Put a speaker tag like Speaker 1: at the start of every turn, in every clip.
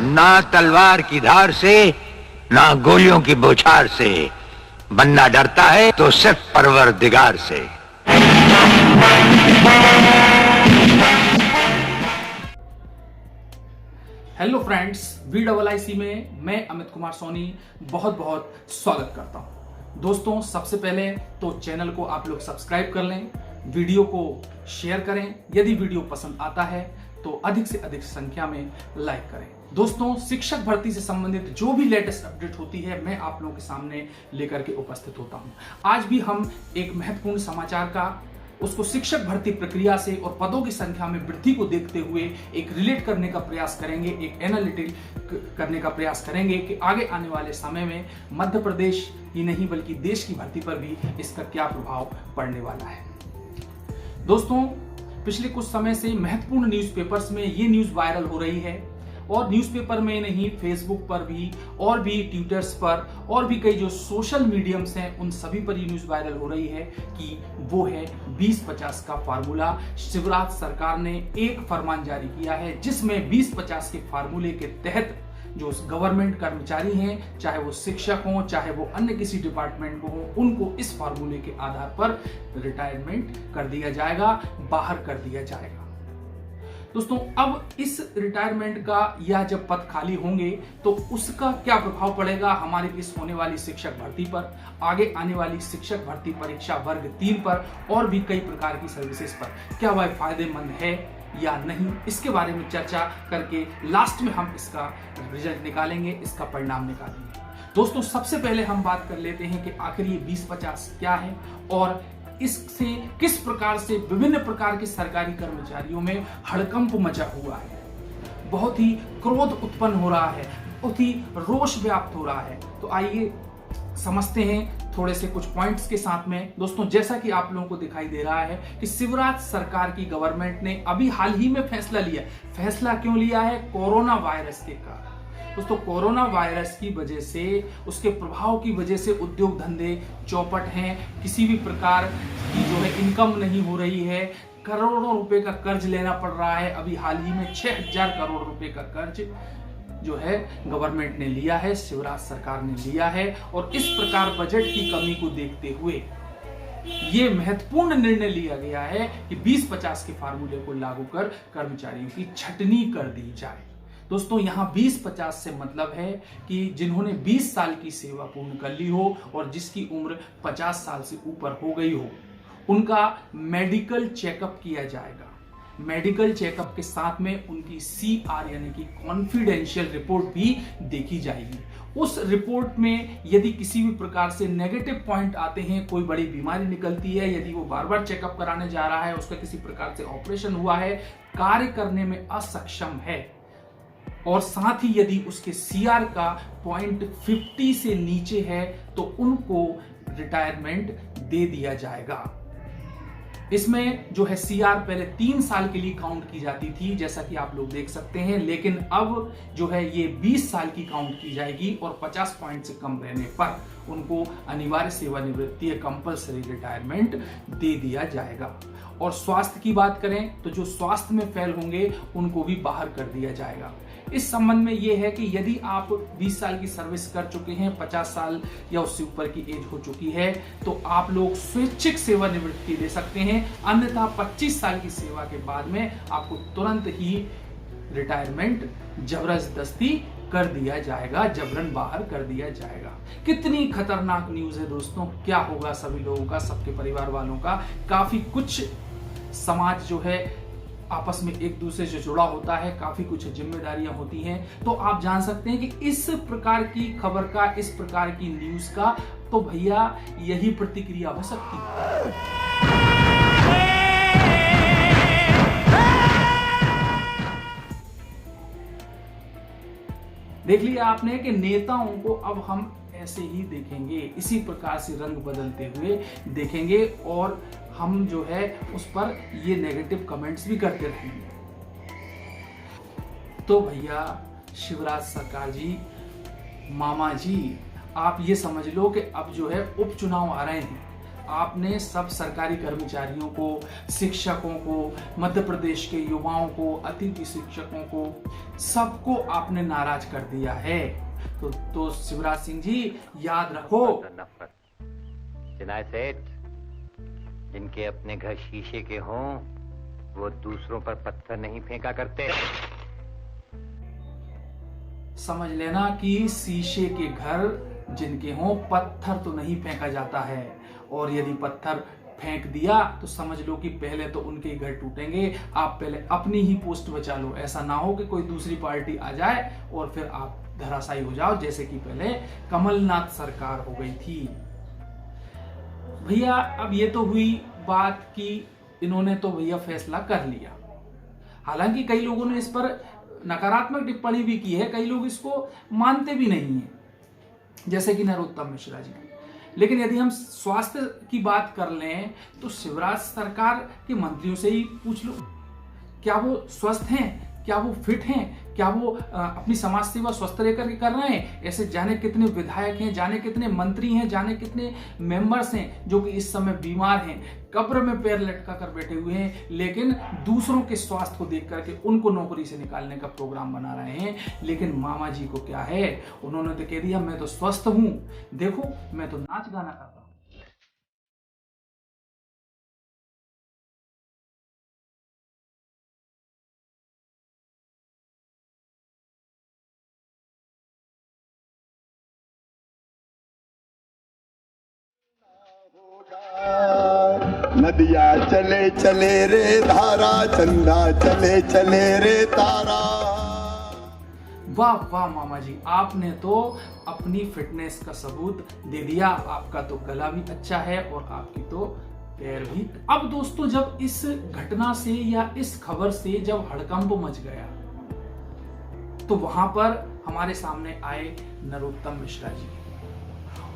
Speaker 1: ना तलवार की धार से, ना गोलियों की बौछार से। बनना डरता है तो सिर्फ परवरदिगार से।
Speaker 2: हेलो फ्रेंड्स, VIIC में मैं अमित कुमार सोनी बहुत बहुत स्वागत करता हूं। दोस्तों, सबसे पहले तो चैनल को आप लोग सब्सक्राइब कर लें, वीडियो को शेयर करें, यदि वीडियो पसंद आता है तो अधिक से अधिक संख्या में लाइक करें। दोस्तों, शिक्षक भर्ती से संबंधित जो भी लेटेस्ट अपडेट होती है मैं आप लोगों के सामने लेकर के उपस्थित होता हूं। आज भी हम एक महत्वपूर्ण समाचार का उसको शिक्षक भर्ती प्रक्रिया से और पदों की संख्या में वृद्धि को देखते हुए एक रिलेट करने का प्रयास करेंगे, एक एनालिटिक करने का प्रयास करेंगे कि आगे आने वाले समय में मध्य प्रदेश ही नहीं बल्कि देश की भर्ती पर भी इसका क्या प्रभाव पड़ने वाला है। दोस्तों, पिछले कुछ समय से महत्वपूर्ण न्यूज़पेपर्स में ये न्यूज़ वायरल हो रही है और न्यूज़पेपर में नहीं, फेसबुक पर भी और भी ट्विटर्स पर और भी कई जो सोशल मीडियम्स हैं उन सभी पर ये न्यूज़ वायरल हो रही है कि वो है 20-50 का फार्मूला। शिवराज सरकार ने एक फरमान जारी किया है जिसमें 20-50 के फार्मूले के तहत जो गवर्नमेंट कर्मचारी हैं, चाहे वो शिक्षक हों, चाहे वो अन्य किसी डिपार्टमेंट को हों, उनको इस फार्मूले के आधार पर रिटायरमेंट कर दिया जाएगा, बाहर कर दिया जाएगा। दोस्तों, अब इस रिटायरमेंट का या जब पद खाली होंगे तो उसका क्या प्रभाव पड़ेगा हमारी इस होने वाली शिक्षक भर्ती पर, आगे आने वाली शिक्षक भर्ती परीक्षा वर्ग 3 पर और भी कई प्रकार की सर्विसेज पर, क्या वह फायदेमंद है या नहीं, इसके बारे में चर्चा करके लास्ट में हम इसका रिजल्ट निकालेंगे, इसका परिणाम निकालेंगे। दोस्तों, सबसे पहले हम बात कर लेते हैं कि आखिर ये 20-50 क्या है और इससे किस प्रकार से विभिन्न प्रकार के सरकारी कर्मचारियों में हड़कंप मचा हुआ है, बहुत ही क्रोध उत्पन्न हो रहा है, बहुत ही रोष व्याप्त हो रहा है। तो आइए समझते हैं थोड़े से कुछ पॉइंट्स के साथ में। दोस्तों, जैसा कि आप लोगों को दिखाई दे रहा है कि शिवराज सरकार की गवर्नमेंट ने अभी हाल ही में फैसला लिया। फैसला क्यों लिया है? कोरोना वायरस के कारण। दोस्तों, कोरोना वायरस की वजह से, उसके प्रभाव की वजह से उद्योग धंधे चौपट हैं, किसी भी प्रकार की जो है इनकम नहीं हो रही है, करोड़ों रुपए का कर्ज लेना पड़ रहा है। अभी हाल ही में 6000 करोड़ रुपए का कर्ज जो है गवर्नमेंट ने लिया है, शिवराज सरकार ने लिया है और इस प्रकार बजट की कमी को देखते हुए ये महत्वपूर्ण निर्णय लिया गया है कि 20-50 के फार्मूले को लागू कर कर्मचारियों की छटनी कर दी जाए। दोस्तों, यहां 20-50 से मतलब है कि जिन्होंने 20 साल की सेवा पूर्ण कर ली हो और जिसकी उम्र 50 साल से ऊपर हो गई हो, उनका मेडिकल चेकअप किया जाएगा। मेडिकल चेकअप के साथ में उनकी CR यानी कि कॉन्फिडेंशियल रिपोर्ट भी देखी जाएगी। उस रिपोर्ट में यदि किसी भी प्रकार से नेगेटिव पॉइंट आते हैं, कोई बड़ी बीमारी निकलती है, यदि वो बार बार चेकअप कराने जा रहा है, उसका किसी प्रकार से ऑपरेशन हुआ है, कार्य करने में असक्षम है और साथ ही यदि उसके CR का पॉइंट 50 से नीचे है तो उनको रिटायरमेंट दे दिया जाएगा। इसमें जो है CR पहले 3 साल के लिए काउंट की जाती थी, जैसा कि आप लोग देख सकते हैं, लेकिन अब जो है ये 20 साल की काउंट की जाएगी और 50 पॉइंट से कम रहने पर उनको अनिवार्य सेवानिवृत्ति या कंपल्सरी रिटायरमेंट दे दिया जाएगा। और स्वास्थ्य की बात करें तो जो स्वास्थ्य में फेल होंगे उनको भी बाहर कर दिया जाएगा। इस संबंध में यह है कि यदि आप 20 साल की सर्विस कर चुके हैं, 50 साल या उससे ऊपर की एज हो चुकी है, तो आप लोग स्वैच्छिक सेवानिवृत्ति ले सकते हैं, अन्यथा 25 साल की सेवा के बाद में आपको तुरंत ही रिटायरमेंट जबरदस्ती कर दिया जाएगा, जबरन बाहर कर दिया जाएगा। कितनी खतरनाक न्यूज़ है दोस्तों, क्या होगा सभी लोगों का, सबके परिवार वालों का। काफी कुछ समाज जो है आपस में एक दूसरे से जुड़ा होता है, काफी कुछ जिम्मेदारियां होती हैं, तो आप जान सकते हैं कि इस प्रकार की खबर का, इस प्रकार की न्यूज़ का तो भैया यही प्रतिक्रिया हो सकती है। देख लिया आपने कि नेताओं को अब हम ऐसे ही देखेंगे, इसी प्रकार से रंग बदलते हुए देखेंगे और हम जो है उस पर ये नेगेटिव कमेंट्स भी करते रहेंगे। तो भैया शिवराज सरकार जी, मामा जी, आप ये समझ लो कि अब जो है उपचुनाव आ रहे हैं। आपने सब सरकारी कर्मचारियों को, शिक्षकों को, मध्य प्रदेश के युवाओं को, अतिथि शिक्षकों को, सबको आपने नाराज कर दिया है। तो शिवराज सिंह जी याद रखो,
Speaker 1: नफरत चिनाय सेठ, जिनके अपने घर शीशे के हों वो दूसरों पर पत्थर नहीं फेंका करते।
Speaker 2: समझ लेना कि शीशे के घर जिनके हों पत्थर तो नहीं फेंका जाता है, और यदि पत्थर फेंक दिया तो समझ लो कि पहले तो उनके घर टूटेंगे। आप पहले अपनी ही पोस्ट बचा लो, ऐसा ना हो कि कोई दूसरी पार्टी आ जाए और फिर आप धराशायी हो जाओ, जैसे कि पहले कमलनाथ सरकार हो गई थी। भैया अब ये तो हुई बात कि इन्होंने तो भैया फैसला कर लिया। हालांकि कई लोगों ने इस पर नकारात्मक टिप्पणी भी की है, कई लोग इसको मानते भी नहीं है, जैसे कि नरोत्तम मिश्रा जी। लेकिन यदि हम स्वास्थ्य की बात कर लें तो शिवराज सरकार के मंत्रियों से ही पूछ लो, क्या वो स्वस्थ हैं, क्या वो फिट हैं, क्या वो अपनी समाज सेवा स्वस्थ रहकर कर रहे हैं। ऐसे जाने कितने विधायक हैं, जाने कितने मंत्री हैं, जाने कितने मेंबर्स हैं जो कि इस समय बीमार हैं, कब्र में पैर लटका कर बैठे हुए हैं, लेकिन दूसरों के स्वास्थ्य को देख करके उनको नौकरी से निकालने का प्रोग्राम बना रहे हैं। लेकिन मामा जी को क्या है, उन्होंने तो कह दिया मैं तो स्वस्थ हूं, देखो मैं तो नाच गाना करता हूं।
Speaker 3: नदिया चले चले रे धारा, चंदा चले चले रे तारा।
Speaker 2: वाह वाह मामा जी, आपने तो अपनी फिटनेस का सबूत दे दिया। आपका तो गला भी अच्छा है और आपकी तो पैर भी। अब दोस्तों जब इस घटना से या इस खबर से जब हड़कंप मच गया तो वहां पर हमारे सामने आए नरोत्तम मिश्रा जी।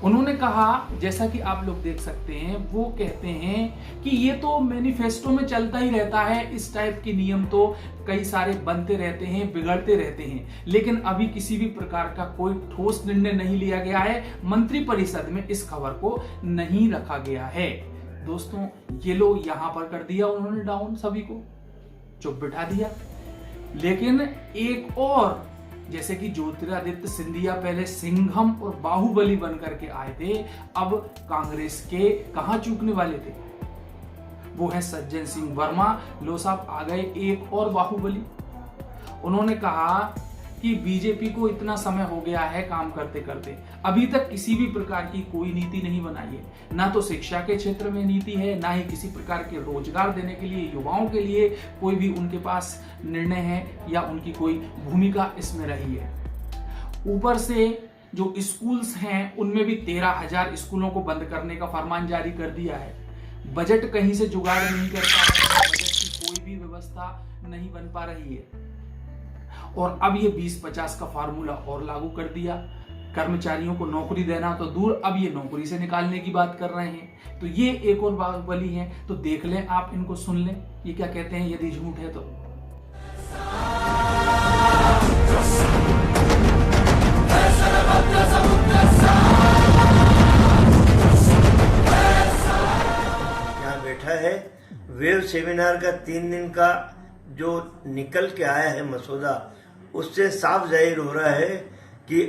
Speaker 2: उन्होंने कहा, जैसा कि आप लोग देख सकते हैं, वो कहते हैं कि ये तो मैनिफेस्टो में चलता ही रहता है, इस टाइप के नियम तो कई सारे बनते रहते हैं, बिगड़ते रहते हैं, लेकिन अभी किसी भी प्रकार का कोई ठोस निर्णय नहीं लिया गया है, मंत्रिपरिषद में इस खबर को नहीं रखा गया है। दोस्तों ये लो यहां पर कर दिया उन्होंने डाउन, सभी को चुप बिठा दिया। लेकिन एक और, जैसे कि ज्योतिरादित्य सिंधिया पहले सिंघम और बाहुबली बनकर के आए थे, अब कांग्रेस के कहां चूकने वाले थे, वो है सज्जन सिंह वर्मा। लो साहब आ गए एक और बाहुबली। उन्होंने कहा कि बीजेपी को इतना समय हो गया है काम करते करते, अभी तक किसी भी प्रकार की कोई नीति नहीं बनाई है, ना तो शिक्षा के क्षेत्र में नीति है, ना ही किसी प्रकार के रोजगार देने के लिए युवाओं के लिए कोई भी उनके पास निर्णय है या उनकी कोई भूमिका इसमें रही है। ऊपर से जो स्कूल्स हैं उनमें भी 13,000 स्कूलों को बंद करने का फरमान जारी कर दिया है। बजट कहीं से जुगाड़ नहीं कर पा रहे, बजट की कोई भी व्यवस्था नहीं बन पा रही है। और अब ये 20-50 का फार्मूला और लागू कर दिया। कर्मचारियों को नौकरी देना तो दूर, अब ये नौकरी से निकालने की बात कर रहे हैं। तो ये एक और बाहुबली है, तो देख लें आप, इनको सुन लें ये क्या कहते हैं, यदि झूठ है तो।
Speaker 4: यहाँ बैठा है वेब सेमिनार का 3 दिन का जो निकल के आया है मसौदा, उससे साफ जाहिर हो रहा है कि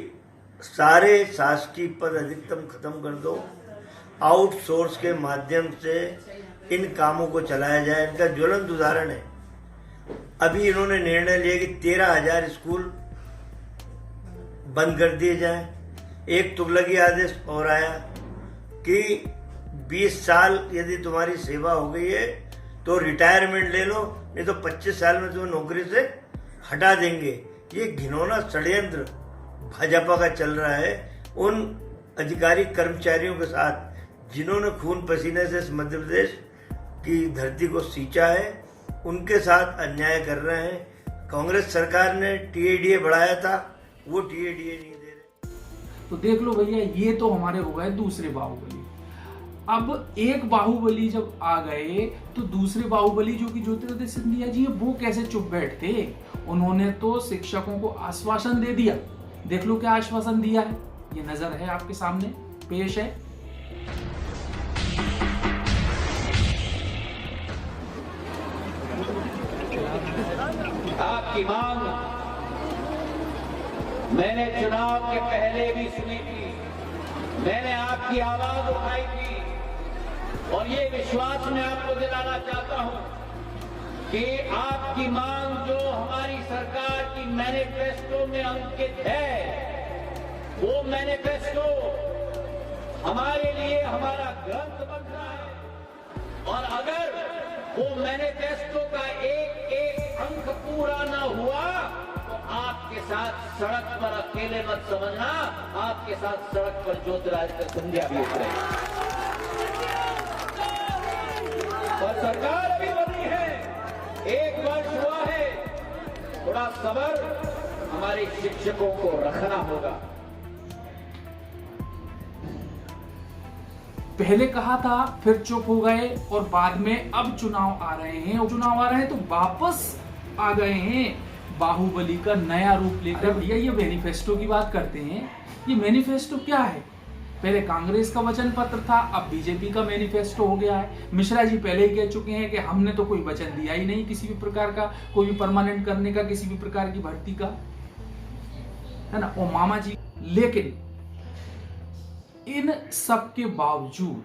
Speaker 4: सारे शासकीय पद अधिकतम खत्म कर दो, आउटसोर्स के माध्यम से इन कामों को चलाया जाए। इनका ज्वलंत उदाहरण है, अभी इन्होंने निर्णय लिया कि 13,000 स्कूल बंद कर दिए जाएं। एक तुगलकी आदेश और आया कि 20 साल यदि तुम्हारी सेवा हो गई है तो रिटायरमेंट ले लो, नहीं तो 25 साल में तुम्हें नौकरी से हटा देंगे। ये घिनौना षड्यंत्र भाजपा का चल रहा है उन अधिकारी कर्मचारियों के साथ जिन्होंने खून पसीने से इस मध्य प्रदेश की धरती को सींचा है, उनके साथ अन्याय कर रहे हैं। कांग्रेस सरकार ने टीएडीए बढ़ाया था, वो टीएडीए नहीं दे रहे।
Speaker 2: तो देख लो भैया, ये तो हमारे हो गए दूसरे बाहुबली। अब एक बाहुबली जब आ गए तो दूसरे बाहुबली जो कि ज्योतिरादित्य सिंधिया जी है, वो कैसे चुप बैठते। उन्होंने तो शिक्षकों को आश्वासन दे दिया। देख लो क्या आश्वासन दिया है, ये नजर है आपके सामने पेश है।
Speaker 5: आपकी मांग मैंने चुनाव के पहले भी सुनी थी, मैंने आपकी आवाज उठाई थी और ये विश्वास मैं आपको दिलाना चाहता हूं कि आपकी मांग जो हमारी सरकार की मैनिफेस्टो में अंकित है, वो मैनिफेस्टो हमारे लिए हमारा ग्रंथ बन रहा है और अगर वो मैनिफेस्टो का एक एक अंक पूरा न हुआ तो आपके साथ सड़क पर अकेले मत समझना, आपके साथ सड़क पर ज्योतिरादित्य सिंधिया भी उतरेगा। और सरकार भी बनी है, 1 वर्ष हुआ है, थोड़ा सब्र हमारे शिक्षकों को रखना होगा।
Speaker 2: पहले कहा था, फिर चुप हो गए और बाद में अब चुनाव आ रहे हैं और चुनाव आ रहे हैं तो वापस आ गए हैं बाहुबली का नया रूप लेकर। भैया ये मैनिफेस्टो की बात करते हैं, ये मैनिफेस्टो क्या है? पहले कांग्रेस का वचन पत्र था, अब बीजेपी का मैनिफेस्टो हो गया है। मिश्रा जी पहले ही कह चुके हैं कि हमने तो कोई वचन दिया ही नहीं किसी भी प्रकार का, कोई भी परमानेंट करने का, किसी भी प्रकार की भर्ती का, है ना। और मामा जी, लेकिन इन सब के बावजूद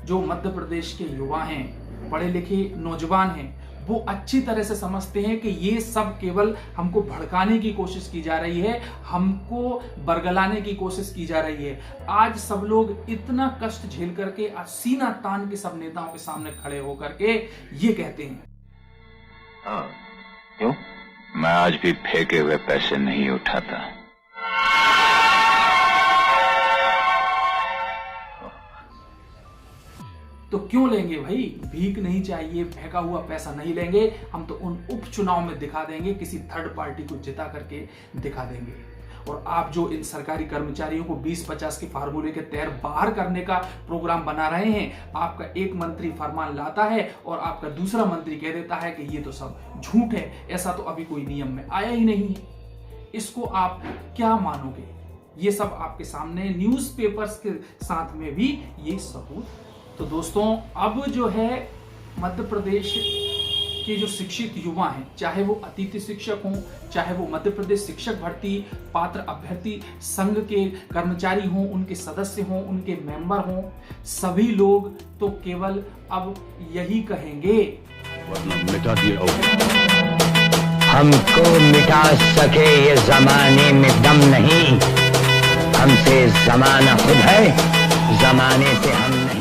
Speaker 2: जो मध्य प्रदेश के युवा हैं, पढ़े लिखे नौजवान हैं, वो अच्छी तरह से समझते हैं कि ये सब केवल हमको भड़काने की कोशिश की जा रही है, हमको बरगलाने की कोशिश की जा रही है। आज सब लोग इतना कष्ट झेल करके, आज सीना तान के सब नेताओं के सामने खड़े होकर के ये कहते हैं।
Speaker 1: हाँ, क्यों? मैं आज भी फेंके हुए पैसे नहीं उठाता।
Speaker 2: तो क्यों लेंगे भाई? भीख नहीं चाहिए, फेंका हुआ पैसा नहीं लेंगे। हम तो उन उपचुनाव में दिखा देंगे, किसी थर्ड पार्टी को जिता करके दिखा देंगे। और आप जो इन सरकारी कर्मचारियों को 20-50 के फार्मूले के तहत बाहर करने का प्रोग्राम बना रहे हैं, आपका एक मंत्री फरमान लाता है और आपका दूसरा मंत्री कह देता है कि ये तो सब झूठ है, ऐसा तो अभी कोई नियम में आया ही नहीं है। इसको आप क्या मानोगे? ये सब आपके सामने न्यूज़पेपर्स के साथ में भी ये सबूत। तो दोस्तों, अब जो है मध्य प्रदेश के जो शिक्षित युवा हैं, चाहे वो अतिथि शिक्षक हों, चाहे वो मध्य प्रदेश शिक्षक भर्ती पात्र अभ्यर्थी संघ के कर्मचारी हों, उनके सदस्य हों, उनके मेंबर हों, सभी लोग तो केवल अब यही कहेंगे,
Speaker 1: हमको मिटा सके ये जमाने में दम नहीं, हमसे जमाना खुद है, जमाने से हम नहीं।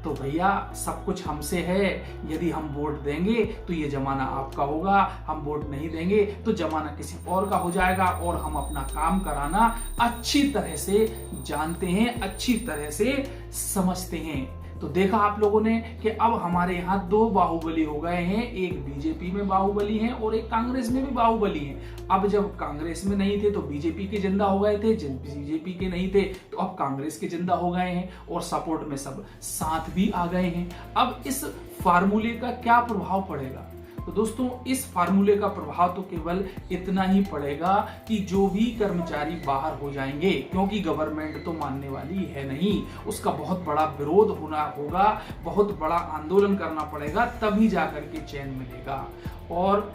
Speaker 2: तो भैया सब कुछ हमसे है, यदि हम वोट देंगे तो ये जमाना आपका होगा, हम वोट नहीं देंगे तो जमाना किसी और का हो जाएगा। और हम अपना काम कराना अच्छी तरह से जानते हैं, अच्छी तरह से समझते हैं। तो देखा आप लोगों ने कि अब हमारे यहाँ 2 बाहुबली हो गए हैं, एक बीजेपी में बाहुबली हैं और एक कांग्रेस में भी बाहुबली हैं। अब जब कांग्रेस में नहीं थे तो बीजेपी के जिंदा हो गए थे, जब बीजेपी के नहीं थे तो अब कांग्रेस के जिंदा हो गए हैं और सपोर्ट में सब साथ भी आ गए हैं। अब इस फार्मूले का क्या प्रभाव पड़ेगा? तो दोस्तों, इस फार्मूले का प्रभाव तो केवल इतना ही पड़ेगा कि जो भी कर्मचारी बाहर हो जाएंगे, क्योंकि गवर्नमेंट तो मानने वाली है नहीं, उसका बहुत बड़ा विरोध होना होगा, बहुत बड़ा आंदोलन करना पड़ेगा, तभी जाकर के चैन मिलेगा। और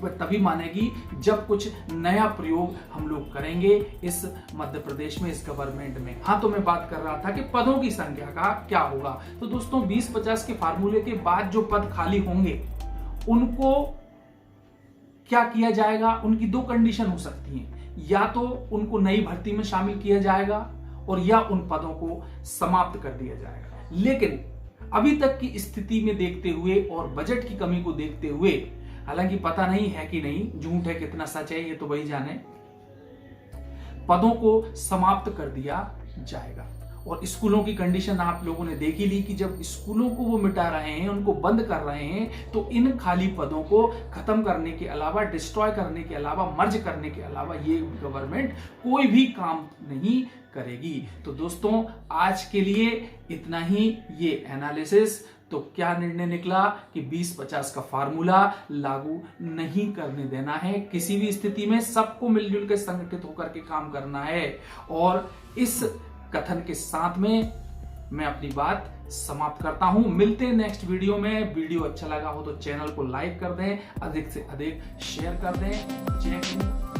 Speaker 2: वह तभी मानेगी जब कुछ नया प्रयोग हम लोग करेंगे इस मध्य प्रदेश में, इस गवर्नमेंट में। हाँ, तो मैं बात कर रहा था कि पदों की संख्या का क्या होगा। तो दोस्तों, 20-50 के फार्मूले के बाद जो पद खाली होंगे उनको क्या किया जाएगा? उनकी 2 कंडीशन हो सकती हैं, या तो उनको नई भर्ती में शामिल किया जाएगा और या उन पदों को समाप्त कर दिया जाएगा। लेकिन अभी तक की स्थिति में देखते हुए और बजट की कमी को देखते हुए, हालांकि पता नहीं है कि नहीं, झूठ है कितना सच है ये तो वही जाने, पदों को समाप्त कर दिया जाएगा। और स्कूलों की कंडीशन आप लोगों ने देख ही ली कि जब स्कूलों को वो मिटा रहे हैं, उनको बंद कर रहे हैं, तो इन खाली पदों को खत्म करने के अलावा, डिस्ट्रॉय करने के अलावा, मर्ज करने के अलावा ये गवर्नमेंट कोई भी काम नहीं करेगी। तो दोस्तों, आज के लिए इतना ही ये एनालिसिस। तो क्या निर्णय निकला कि 20-50 का फार्मूला लागू नहीं करने देना है, किसी भी स्थिति में सबको मिलजुल के संगठित होकर के काम करना है। और इस कथन के साथ में मैं अपनी बात समाप्त करता हूं। मिलते हैं नेक्स्ट वीडियो में। वीडियो अच्छा लगा हो तो चैनल को लाइक कर दें, अधिक से अधिक शेयर कर दें। जय हिंद।